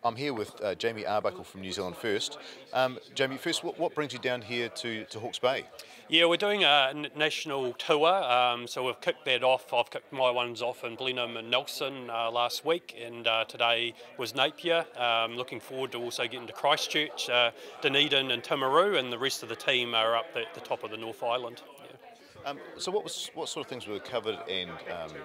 I'm here with Jamie Arbuckle from New Zealand First. Jamie, first, what brings you down here to Hawke's Bay? Yeah, we're doing a national tour, so we've kicked that off. I've kicked my ones off in Blenheim and Nelson last week, and today was Napier. Looking forward to also getting to Christchurch, Dunedin and Timaru, and the rest of the team are up at the top of the North Island. Yeah. So what sort of things were covered and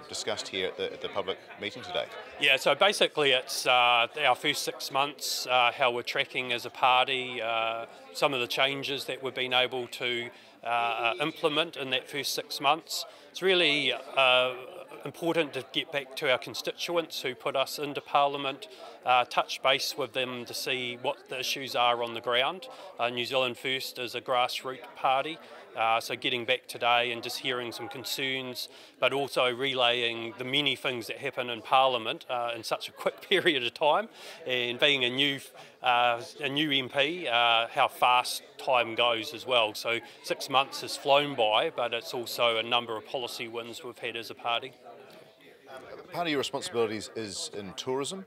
discussed here at the public meeting today? Yeah, so basically it's our first 6 months, how we're tracking as a party, some of the changes that we've been able to implement in that first 6 months. It's really important to get back to our constituents who put us into Parliament, touch base with them to see what the issues are on the ground. New Zealand First is a grassroots party, so getting back today and just hearing some concerns, but also relaying the many things that happen in Parliament in such a quick period of time, and being a new MP, how fast time goes as well. So 6 months has flown by, but it's also a number of policy wins we've had as a party. Part of your responsibilities is in tourism.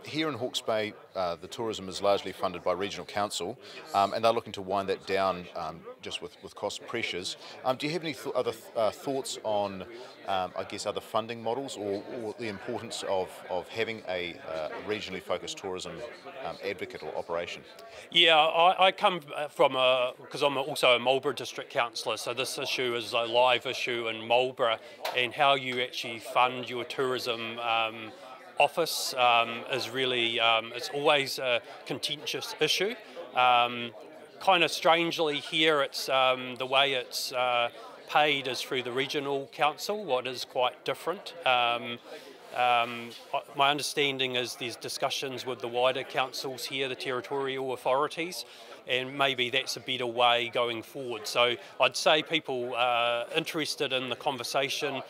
Here in Hawke's Bay, the tourism is largely funded by regional council, and they're looking to wind that down just with cost pressures. Do you have any other thoughts on, I guess, other funding models or the importance of having a regionally focused tourism advocate or operation? Yeah, I come from because I'm also a Marlborough District Councillor, so this issue is a live issue in Marlborough, and how you actually fund your tourism office is really, it's always a contentious issue. Kind of strangely here, it's the way it's paid is through the regional council, what is quite different. My understanding is there's discussions with the wider councils here, the territorial authorities, and maybe that's a better way going forward. So I'd say people interested in the conversation,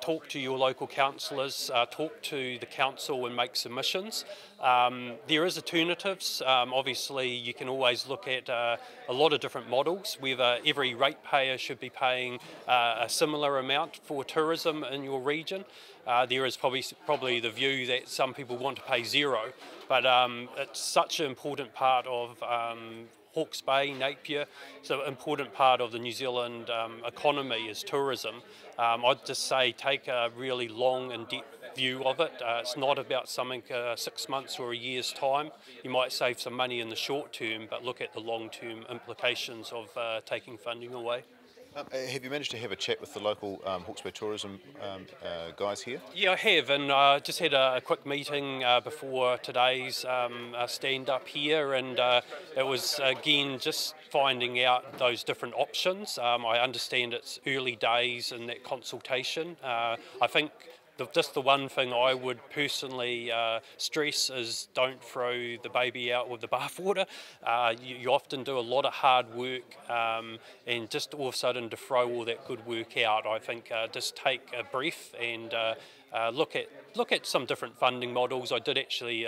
talk to your local councillors, talk to the council and make submissions. There is alternatives. Obviously you can always look at a lot of different models, whether every ratepayer should be paying a similar amount for tourism in your region. There is probably the view that some people want to pay zero, but it's such an important part of Hawke's Bay, Napier, so an important part of the New Zealand economy is tourism. I'd just say take a really long and depth view of it. It's not about something 6 months or a year's time. You might save some money in the short term, but look at the long-term implications of taking funding away. Have you managed to have a chat with the local Hawke's Bay tourism guys here? Yeah, I have, and just had a quick meeting before today's stand-up here, and it was, again, just finding out those different options. I understand it's early days in that consultation. I think just the one thing I would personally stress is don't throw the baby out with the bathwater. You often do a lot of hard work, and just all of a sudden to throw all that good work out, I think just take a breath and look at some different funding models. I did actually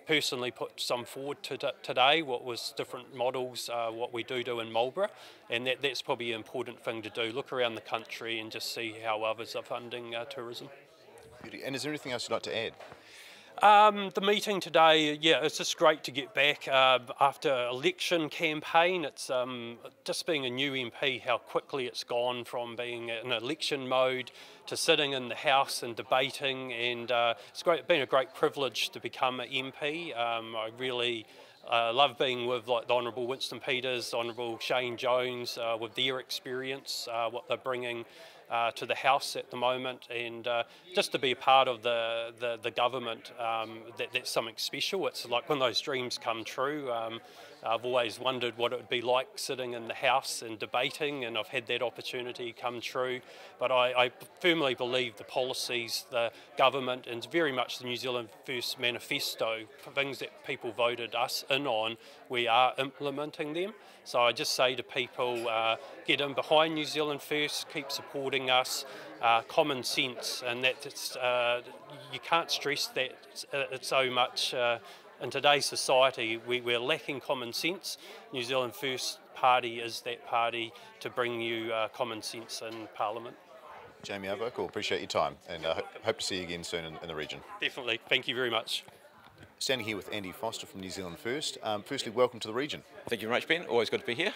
personally put some forward today, what was different models, what we do in Marlborough, and that's probably an important thing to do. Look around the country and just see how others are funding tourism. And is there anything else you'd like to add? The meeting today, yeah, it's just great to get back after election campaign. It's just being a new MP, how quickly it's gone from being in election mode to sitting in the House and debating, and it's been a great privilege to become an MP. I really love being with like the Honourable Winston Peters, Honourable Shane Jones, with their experience, what they're bringing to the House at the moment, and just to be a part of the government, that's something special. It's like when those dreams come true. I've always wondered what it would be like sitting in the House and debating, and I've had that opportunity come true. But I firmly believe the policies, the government, and very much the New Zealand First manifesto, things that people voted us in on, we are implementing them. So I just say to people, get in behind New Zealand First, keep supporting us, common sense, and that's, you can't stress that it's so much. In today's society, we're lacking common sense. New Zealand First Party is that party to bring you common sense in Parliament. Jamie Arbuckle, appreciate your time, and hope to see you again soon in the region. Definitely. Thank you very much. Standing here with Andy Foster from New Zealand First. Firstly, welcome to the region. Thank you very much, Ben. Always good to be here.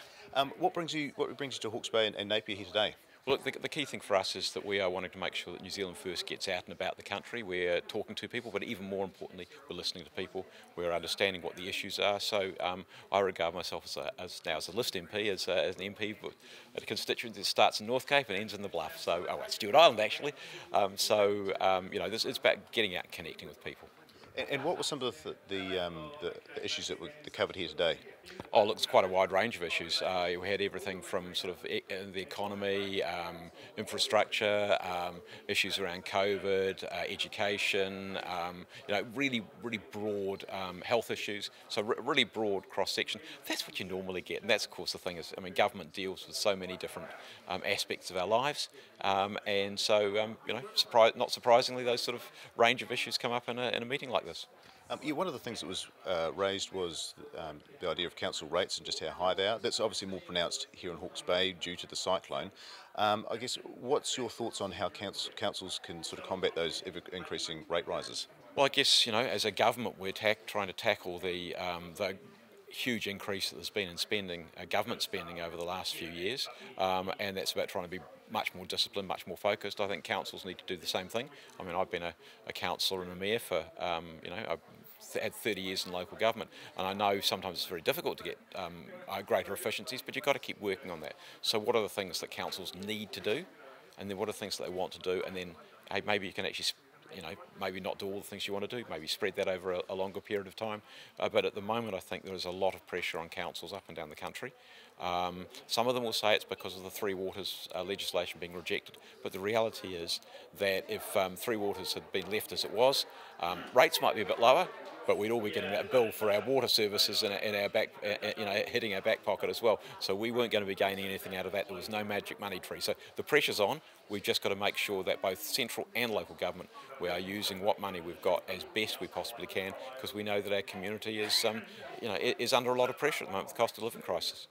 What brings you to Hawke's Bay and Napier here today? Well, look, the key thing for us is that we are wanting to make sure that New Zealand First gets out and about the country. We're talking to people, but even more importantly, we're listening to people. We're understanding what the issues are. So I regard myself as a List MP, as an MP at a constituency that starts in North Cape and ends in the Bluff. So, at Stewart Island actually. It's about getting out and connecting with people. And what were some of the issues that were covered here today? Oh, look, it's quite a wide range of issues. We had everything from sort of the economy, infrastructure, issues around COVID, education, really broad health issues. So really broad cross-section. That's what you normally get. And that's, of course, the thing is, government deals with so many different aspects of our lives. Not surprisingly, those sort of range of issues come up in a meeting like this. One of the things that was raised was the idea of council rates and just how high they are. That's obviously more pronounced here in Hawke's Bay due to the cyclone. I guess, what's your thoughts on how councils can sort of combat those ever-increasing rate rises? Well, I guess, as a government, we're trying to tackle the huge increase that there's been in government spending over the last few years, and that's about trying to be much more disciplined, much more focused. I think councils need to do the same thing. I've been a councillor and a mayor for, I've had 30 years in local government, and I know sometimes it's very difficult to get greater efficiencies, but you've got to keep working on that. So what are the things that councils need to do, and then what are the things that they want to do, and then hey, maybe you can actually maybe not do all the things you want to do, maybe spread that over a longer period of time. But at the moment, I think there is a lot of pressure on councils up and down the country. Some of them will say it's because of the Three Waters legislation being rejected, but the reality is that if Three Waters had been left as it was, rates might be a bit lower, but we'd all be getting that bill for our water services in our back, hitting our back pocket as well. So we weren't going to be gaining anything out of that. There was no magic money tree. So the pressure's on. We've just got to make sure that both central and local government, we are using what money we've got as best we possibly can, because we know that our community is under a lot of pressure at the moment with the cost of living crisis.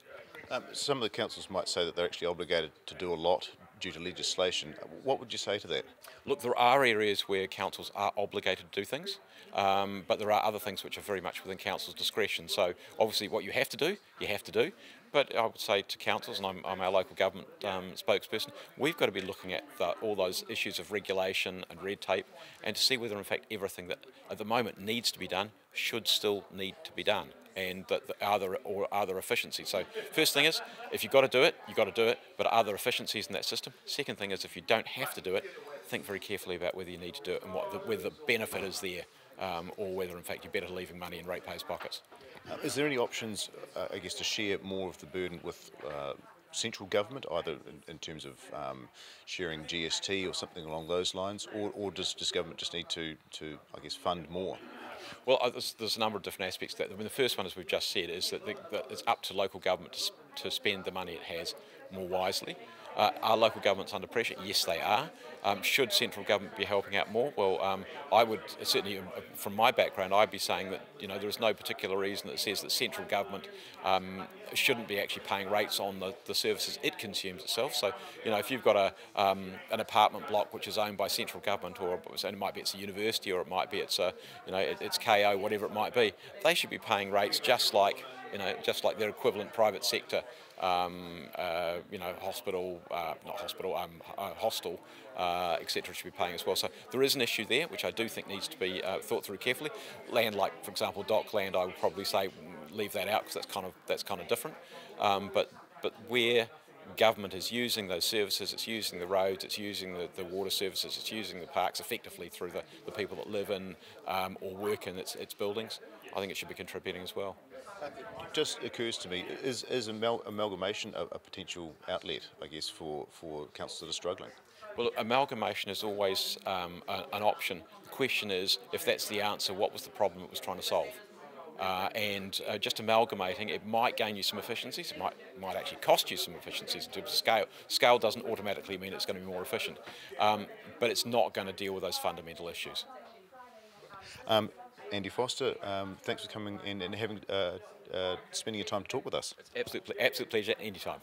Some of the councils might say that they're actually obligated to do a lot due to legislation. What would you say to that? Look, there are areas where councils are obligated to do things, but there are other things which are very much within council's discretion. So obviously what you have to do, you have to do. But I would say to councils, and I'm our local government spokesperson, we've got to be looking at all those issues of regulation and red tape, and to see whether in fact everything that at the moment needs to be done should still need to be done, and are there efficiencies. So first thing is, if you've got to do it, you've got to do it, but are there efficiencies in that system? Second thing is, if you don't have to do it, think very carefully about whether you need to do it and whether the benefit is there, or whether in fact you're better leaving money in ratepayers' pockets. Is there any options, to share more of the burden with central government, either in terms of sharing GST or something along those lines, or does government just need to fund more? Well, there's a number of different aspects to that. The first one, as we've just said, is that it's up to local government to spend the money it has more wisely. Are local governments under pressure? Yes, they are. Should central government be helping out more? Well, I would certainly, from my background, I'd be saying that there is no particular reason that says that central government shouldn't be actually paying rates on the services it consumes itself. So, if you've got an apartment block which is owned by central government, or it might be it's a university, or it might be it's it's KO, whatever it might be, they should be paying rates just like their equivalent private sector. Hostel, etc. should be paying as well. So there is an issue there, which I do think needs to be thought through carefully. Land, like for example dock land, I would probably say leave that out, because that's kind of different. But where government is using those services, it's using the roads, it's using the water services, it's using the parks effectively through the people that live in or work in its buildings, I think it should be contributing as well. It just occurs to me, is amalgamation a potential outlet, I guess, for councils that are struggling? Well, amalgamation is always an option. The question is, if that's the answer, what was the problem it was trying to solve? Just amalgamating, it might gain you some efficiencies, it might actually cost you some efficiencies in terms of scale. Scale doesn't automatically mean it's going to be more efficient, but it's not going to deal with those fundamental issues. Andy Foster, thanks for coming in and spending your time to talk with us. It's absolute pleasure, anytime.